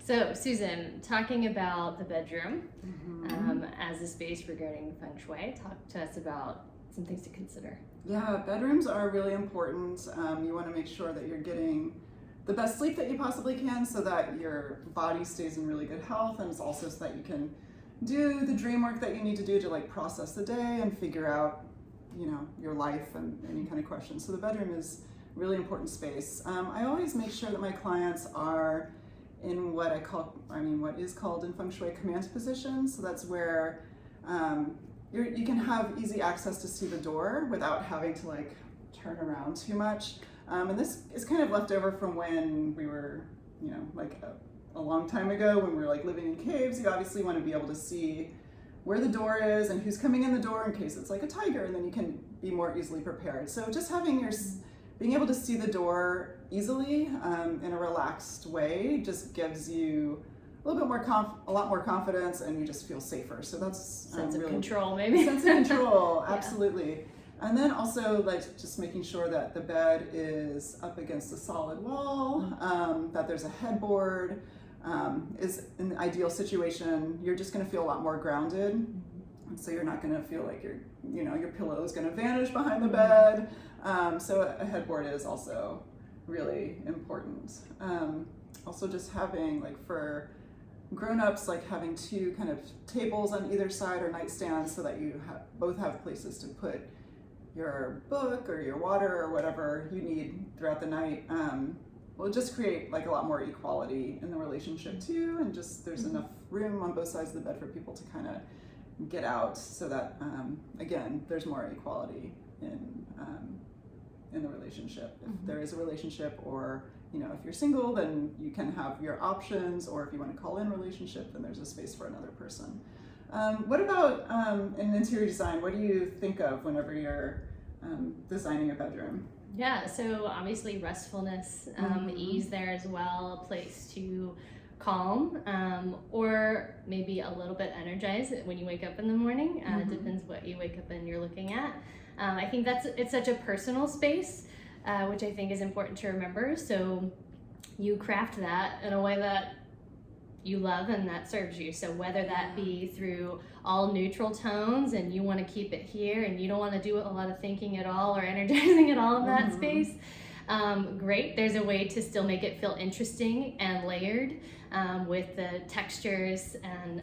So, Susan, talking about the bedroom as a space regarding Feng Shui, talk to us about some things to consider. Yeah, bedrooms are really important. You want to make sure that you're getting the best sleep that you possibly can so that your body stays in really good health, and it's also so that you can do the dream work that you need to do to like process the day and figure out, you know, your life and any kind of questions. So the bedroom is a really important space. I always make sure that my clients are in what is called in Feng Shui command position. So that's where you can have easy access to see the door without having to like turn around too much. And this is kind of left over from when we were, you know, like a long time ago when we were like living in caves. You obviously want to be able to see where the door is and who's coming in the door in case it's like a tiger, and then you can be more easily prepared. So just being able to see the door easily in a relaxed way just gives you a little bit more a lot more confidence, and you just feel safer. So that's sense of control, maybe. Sense of control, absolutely. And then also like just making sure that the bed is up against a solid wall, that there's a headboard. Is in the ideal situation, you're just going to feel a lot more grounded. And so you're not going to feel like your pillow is going to vanish behind the bed. So a headboard is also really important. Also just having, like for grown-ups, like having two kind of tables on either side or nightstands so that you both have places to put your book or your water or whatever you need throughout the night. Will just create like a lot more equality in the relationship too, and just there's enough room on both sides of the bed for people to kind of get out, so that again there's more equality in the relationship. If there is a relationship, or you know, if you're single, then you can have your options, or if you want to call in relationship, then there's a space for another person. What about in interior design? What do you think of whenever you're designing a bedroom? Yeah, so obviously restfulness, ease there as well, a place to calm, or maybe a little bit energized when you wake up in the morning. Depends what you wake up and you're looking at. I think it's such a personal space, which I think is important to remember. So you craft that in a way that you love and that serves you. So whether that be through all neutral tones and you want to keep it here and you don't want to do a lot of thinking at all or energizing at all in that space, great. There's a way to still make it feel interesting and layered with the textures and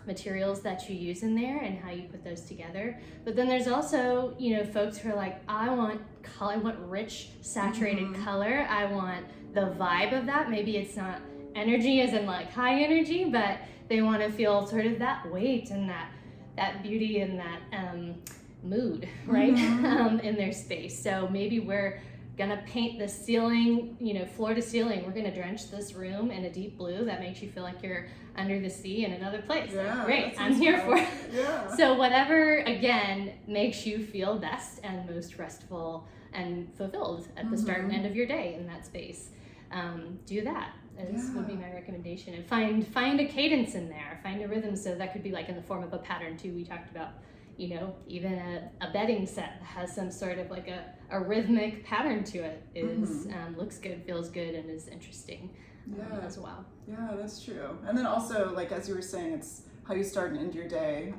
materials that you use in there and how you put those together. But then there's also, you know, folks who are like, I want color, I want rich, saturated color. I want the vibe of that. Maybe it's not energy as in like high energy, but they want to feel sort of that weight and that beauty and that mood, right? In their space. So maybe we're gonna paint the ceiling, you know, floor to ceiling. We're gonna drench this room in a deep blue that makes you feel like you're under the sea in another place. Yeah, great, I'm here for it. Yeah. So whatever, again, makes you feel best and most restful and fulfilled at the start and end of your day in that space. Do that. This would be my recommendation, and find a cadence in there, find a rhythm. So that could be like in the form of a pattern too. We talked about, you know, even a bedding set that has some sort of like a rhythmic pattern to it is looks good, feels good, and is interesting as well. Yeah, that's true. And then also, like as you were saying, it's how you start and end your day.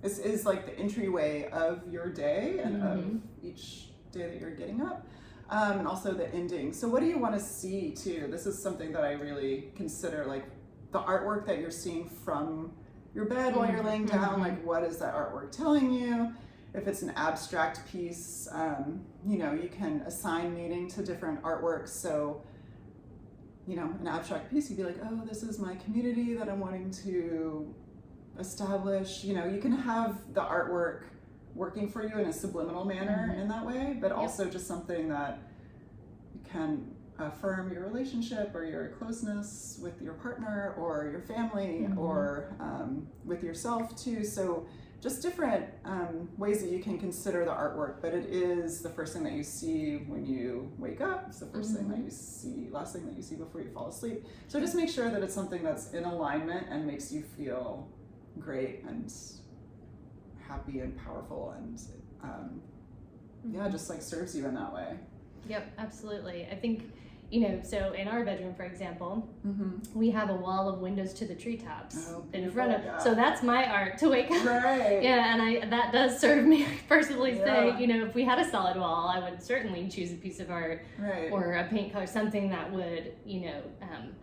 This is like the entryway of your day and of each day that you're getting up. And also the ending. So what do you want to see too? This is something that I really consider, like the artwork that you're seeing from your bed while you're laying down. Like what is that artwork telling you? If it's an abstract piece, you know, you can assign meaning to different artworks. So, you know, an abstract piece, you'd be like, oh, this is my community that I'm wanting to establish. You know, you can have the artwork working for you in a subliminal manner in that way, but also just something that can affirm your relationship or your closeness with your partner or your family or with yourself too. So just different ways that you can consider the artwork, but it is the first thing that you see when you wake up. It's the first thing that you see, last thing that you see before you fall asleep. So just make sure that it's something that's in alignment and makes you feel great and happy and powerful, and just like serves you in that way. Yep, absolutely. I think, so in our bedroom, for example, Mm-hmm. we have a wall of windows to the treetops Oh, in front of. beautiful, yeah. So that's my art to wake up. Right. Yeah, and that does serve me. I personally say, Yeah. if we had a solid wall, I would certainly choose a piece of art Right. or a paint color, something that would,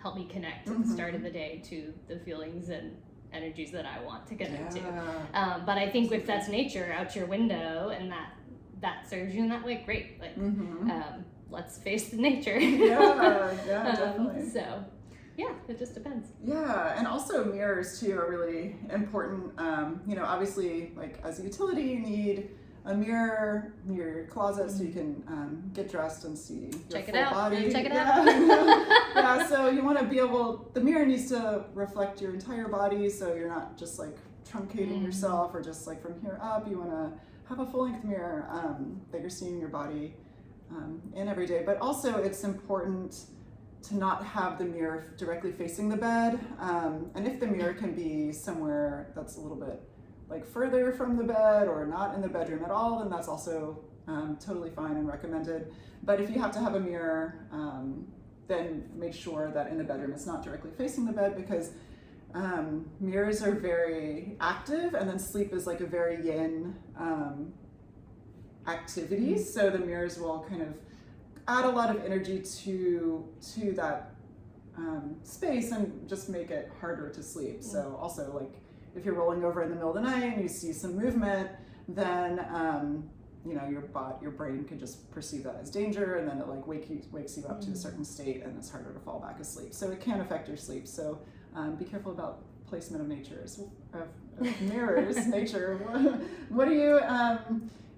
help me connect at the start of the day to the feelings and energies that I want to connect to. But I think if that's nature out your window and that serves you in that way, great. Like, let's face the nature. Yeah, definitely. So, yeah, it just depends. Yeah, and also mirrors too are really important. Obviously, like as a utility, you need a mirror near your closet so you can get dressed and see your Check it full out. body. Check it out. Yeah, so you want to be able. The mirror needs to reflect your entire body, so you're not just like truncating yourself or just like from here up. You want to have a full-length mirror that you're seeing your body in every day. But also, it's important to not have the mirror directly facing the bed, and if the mirror can be somewhere that's a little bit like further from the bed or not in the bedroom at all, then that's also totally fine and recommended. But if you have to have a mirror, then make sure that in the bedroom it's not directly facing the bed, because mirrors are very active, and then sleep is like a very yin activity. So the mirrors will kind of add a lot of energy to that space and just make it harder to sleep. So also, like if you're rolling over in the middle of the night and you see some movement, then your brain can just perceive that as danger, and then it like wakes you up to a certain state, and it's harder to fall back asleep. So it can affect your sleep. So be careful about placement of of mirrors. Nature. What do you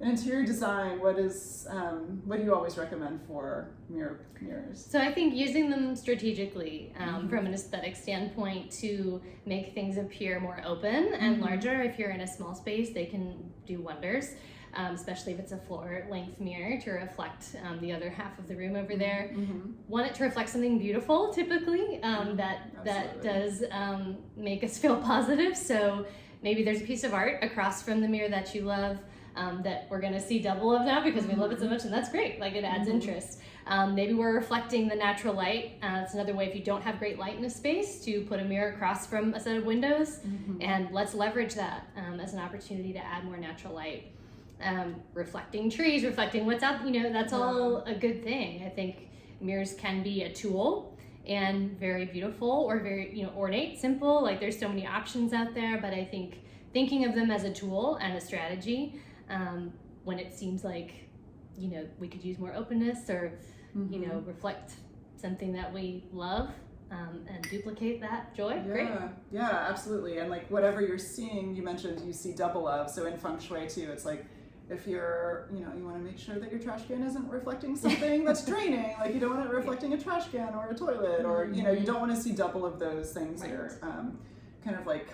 in interior design? What do you always recommend for mirrors? So I think using them strategically from an aesthetic standpoint to make things appear more open and larger. If you're in a small space, they can do wonders, especially if it's a floor-length mirror to reflect the other half of the room over there. Want it to reflect something beautiful, typically, that does make us feel positive. So maybe there's a piece of art across from the mirror that you love, that we're going to see double of now because we love it so much, and that's great. Like, it adds interest. Maybe we're reflecting the natural light. It's another way, if you don't have great light in a space, to put a mirror across from a set of windows, and let's leverage that as an opportunity to add more natural light. Reflecting trees, reflecting what's out, that's all a good thing. I think mirrors can be a tool and very beautiful, or very, ornate, simple. Like, there's so many options out there, but I think thinking of them as a tool and a strategy, when it seems like, we could use more openness, or, reflect something that we love, and duplicate that joy. Great. Yeah, absolutely. And like whatever you're seeing, you mentioned you see double of. So in Feng Shui too, it's like, if you're, you want to make sure that your trash can isn't reflecting something that's draining. Like, you don't want it reflecting a trash can or a toilet, or, you don't want to see double of those things that are kind of like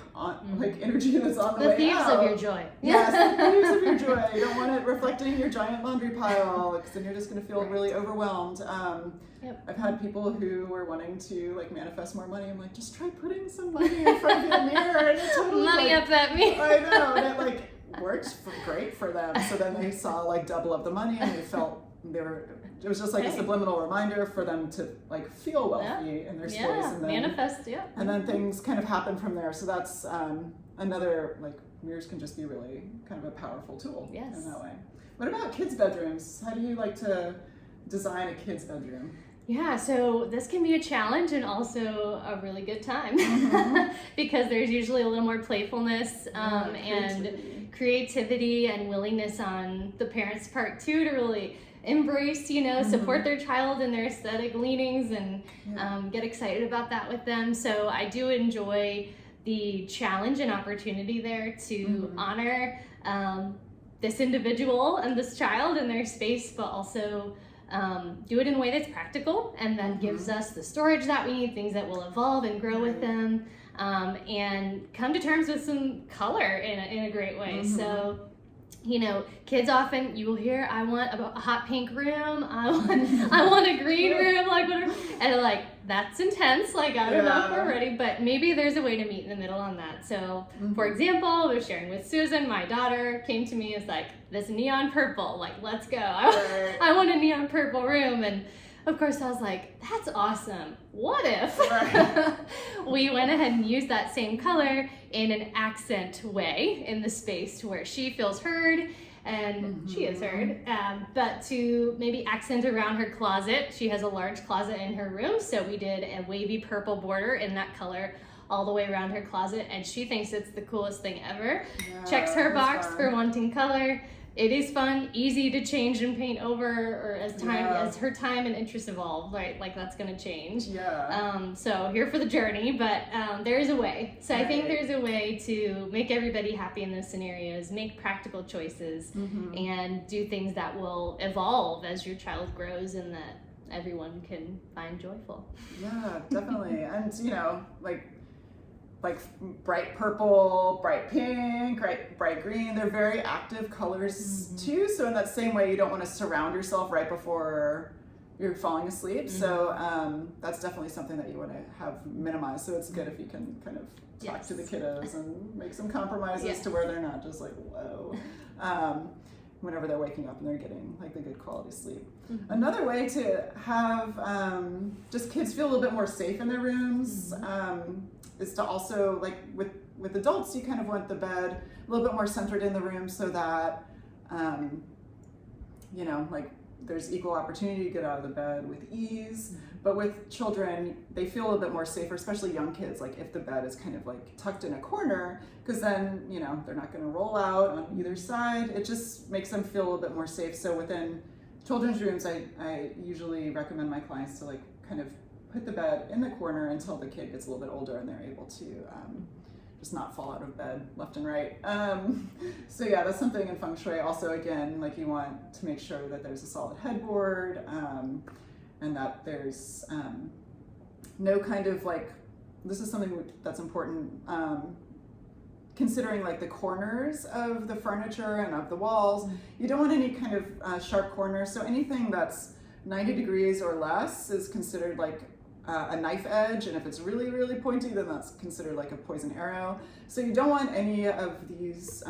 like energy that's on the way out. The thieves of your joy. Yes, the thieves of your joy. You don't want it reflecting your giant laundry pile, because then you're just going to feel really overwhelmed. I've had people who were wanting to like manifest more money. I'm like, just try putting some money in front of your mirror, and it totally Money up that mirror. I know, and it like worked great for them. So then they saw like double of the money, and they felt it was just like a subliminal reminder for them to like feel wealthy in their space, and then manifest, and then things kind of happen from there. So that's another, like, mirrors can just be really kind of a powerful tool in that way. What about kids' bedrooms? How do you like to design a kid's bedroom? Yeah, so this can be a challenge and also a really good time, because there's usually a little more playfulness and creativity and willingness on the parents' part too, to really embrace, support their child and their aesthetic leanings, and get excited about that with them. So I do enjoy the challenge and opportunity there to honor this individual and this child in their space, but also do it in a way that's practical and that gives us the storage that we need, things that will evolve and grow with them, and come to terms with some color in a great way. So, kids often, you will hear, I want a hot pink room, I want a green room, like whatever, and they're like, that's intense, like I don't know if we're ready, but maybe there's a way to meet in the middle on that. So for example, I was sharing with Susan, my daughter came to me, it's like, this neon purple, like, let's go. I want a neon purple room, and of course, I was like, that's awesome. What if Right. we went ahead and used that same color in an accent way in the space to where she feels heard and she is heard, but to maybe accent around her closet. She has a large closet in her room, so we did a wavy purple border in that color all the way around her closet, and she thinks it's the coolest thing ever. Yeah, Checks her that's box fun. for wanting color. It is fun, easy to change and paint over, or as her time and interests evolve, right? Like that's gonna change. Yeah. So here for the journey, but there is a way. So I think Right. there's a way to make everybody happy in those scenarios, make practical choices, and do things that will evolve as your child grows, and that everyone can find joyful. Yeah, definitely. And you know, like bright purple, bright pink, bright green, they're very active colors too. So in that same way, you don't want to surround yourself right before you're falling asleep. So that's definitely something that you want to have minimized. So it's good if you can kind of talk to the kiddos and make some compromises to where they're not just like, whoa. Whenever they're waking up and they're getting like the good quality sleep. Another way to have just kids feel a little bit more safe in their rooms is to also, like with adults, you kind of want the bed a little bit more centered in the room so that, you know, like there's equal opportunity to get out of the bed with ease. But with children, they feel a little bit more safer, especially young kids, like if the bed is kind of like tucked in a corner, because then, you know, they're not going to roll out on either side. It just makes them feel a little bit more safe. So within children's rooms, I usually recommend my clients to like kind of put the bed in the corner until the kid gets a little bit older and they're able to just not fall out of bed left and right. So yeah, that's something in Feng Shui. Also, again, like you want to make sure that there's a solid headboard and that there's no kind of like, this is something that's important, considering like the corners of the furniture and of the walls. You don't want any kind of sharp corners. So anything that's 90 degrees or less is considered like a knife edge, and if it's really, really pointy, then that's considered like a poison arrow. So you don't want any of these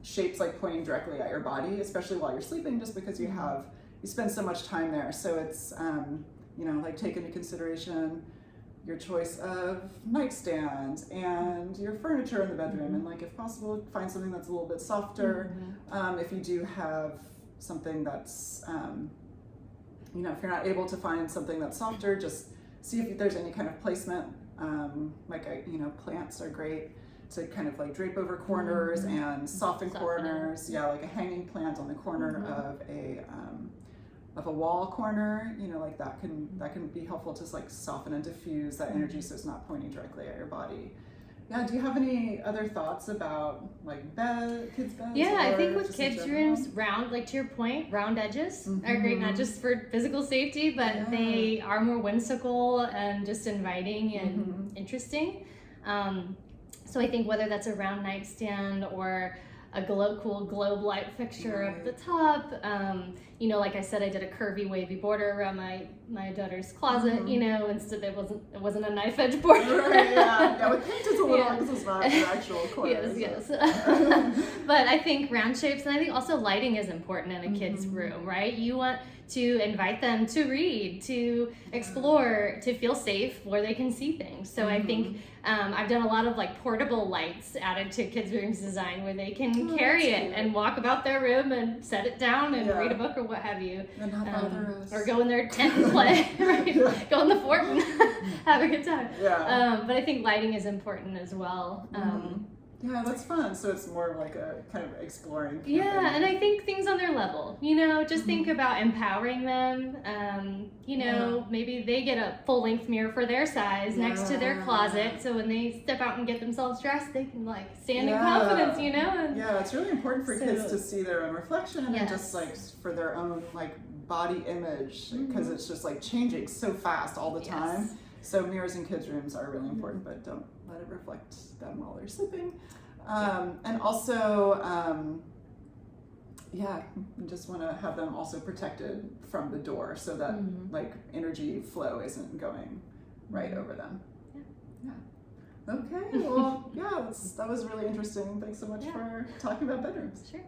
shapes like pointing directly at your body, especially while you're sleeping, just because you spend so much time there. So it's, you know, like take into consideration your choice of nightstand and your furniture in the bedroom, and like if possible, find something that's a little bit softer. If you do have something that's, you know, if you're not able to find something that's softer, just see if there's any kind of placement. You know, plants are great to kind of like drape over corners and soften corners. Yeah, like a hanging plant on the corner of a wall corner. You know, like that can be helpful to like soften and diffuse that energy so it's not pointing directly at your body. Yeah, do you have any other thoughts about like kids' beds? Yeah, I think with kids' rooms, round, like to your point, round edges are great, not just for physical safety, but they are more whimsical and just inviting and interesting. So I think whether that's a round nightstand or a cool globe light fixture up the top, you know, like I said, I did a curvy wavy border around my daughter's closet, you know, instead it wasn't a knife edge border. Yeah, with paint it's a little, because it's not an actual corner. Yes. But I think round shapes, and I think also lighting is important in a kid's room, right? You want to invite them to read, to explore, to feel safe where they can see things. So I think I've done a lot of like portable lights added to kids' rooms design where they can carry it and walk about their room and set it down and read a book or what have you. And not bother us. Or go in their tent and play, right? Go in the fort and have a good time. But I think lighting is important as well. Yeah, that's fun. So it's more like a kind of exploring. Yeah, and I think things on their level, you know, just think about empowering them. You know, maybe they get a full-length mirror for their size next to their closet, so when they step out and get themselves dressed, they can like stand in confidence, you know. And yeah, it's really important for kids to see their own reflection and just like for their own like body image, because it's just like changing so fast all the time. So mirrors in kids' rooms are really important, but don't let it reflect them while they're sleeping. And also, you just want to have them also protected from the door so that like energy flow isn't going right over them. Okay, well, that was really interesting. Thanks so much for talking about bedrooms. Sure.